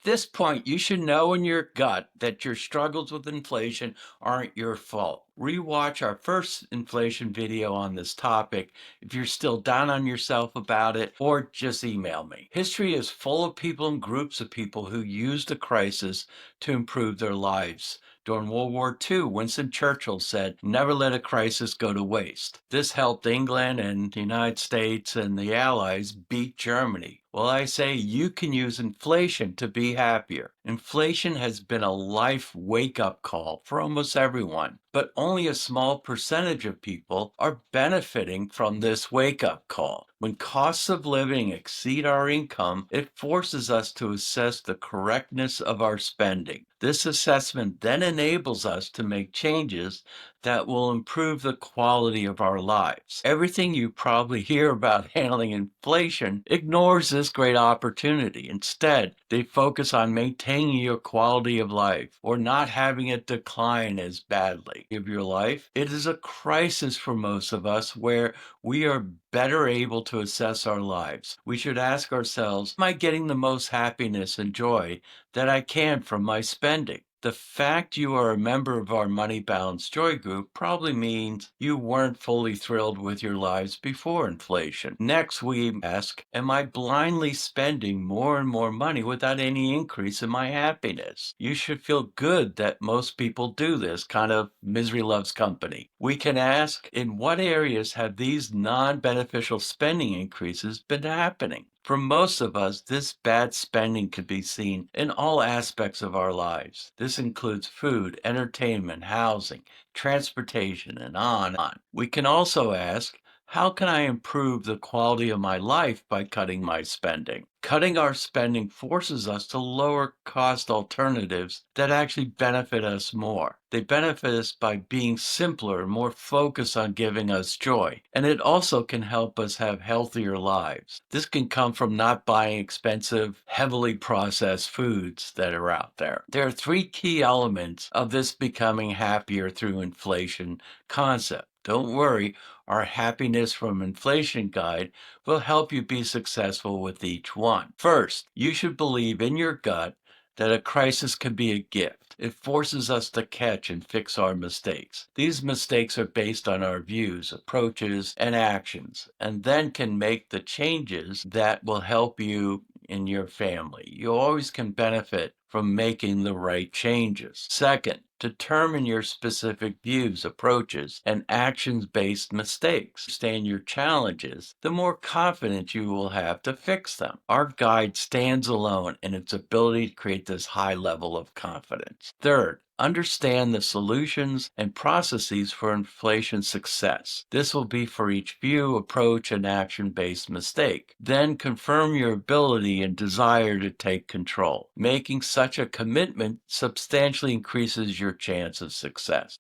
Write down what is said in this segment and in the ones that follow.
This point, you should know in your gut that your struggles with inflation aren't your fault. Rewatch our first inflation video on this topic if you're still down on yourself about it, or just email me. History is full of people and groups of people who used a crisis to improve their lives. During World War II, Winston Churchill said, "Never let a crisis go to waste." This helped England and the United States and the Allies beat Germany. Well, I say you can use inflation to be happier. Inflation has been a life wake-up call for almost everyone, but only a small percentage of people are benefiting from this wake-up call. When costs of living exceed our income, it forces us to assess the correctness of our spending. This assessment then enables us to make changes that will improve the quality of our lives. Everything you probably hear about handling inflation ignores this great opportunity. Instead, they focus on maintaining your quality of life or not having it decline as badly of your life. It is a crisis for most of us where we are better able to assess our lives. We should ask ourselves, am I getting the most happiness and joy that I can from my spending? The fact you are a member of our Money Balance Joy group probably means you weren't fully thrilled with your lives before inflation. Next, we ask, am I blindly spending more and more money without any increase in my happiness? You should feel good that most people do this, kind of misery loves company. We can ask, in what areas have these non-beneficial spending increases been happening? For most of us, this bad spending can be seen in all aspects of our lives. This includes food, entertainment, housing, transportation, and on and on. We can also ask, how can I improve the quality of my life by cutting my spending? Cutting our spending forces us to lower cost alternatives that actually benefit us more. They benefit us by being simpler, more focused on giving us joy. And it also can help us have healthier lives. This can come from not buying expensive, heavily processed foods that are out there. There are three key elements of this becoming happier through inflation concept. Don't worry, our happiness from inflation guide will help you be successful with each one. First, you should believe in your gut that a crisis can be a gift. It forces us to catch and fix our mistakes. These mistakes are based on our views, approaches, and actions, and then can make the changes that will help you in your family. You always can benefit from making the right changes. Second, determine your specific views, approaches, and actions-based mistakes. Understand your challenges, the more confidence you will have to fix them. Our guide stands alone in its ability to create this high level of confidence. Third, understand the solutions and processes for inflation success. This will be for each view, approach, and action-based mistake. Then confirm your ability and desire to take control. Making such a commitment substantially increases your chance of success.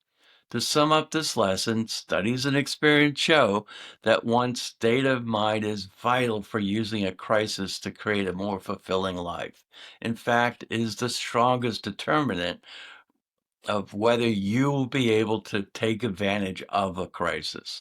To sum up this lesson, studies and experience show that one's state of mind is vital for using a crisis to create a more fulfilling life. In fact, it is the strongest determinant of whether you will be able to take advantage of a crisis.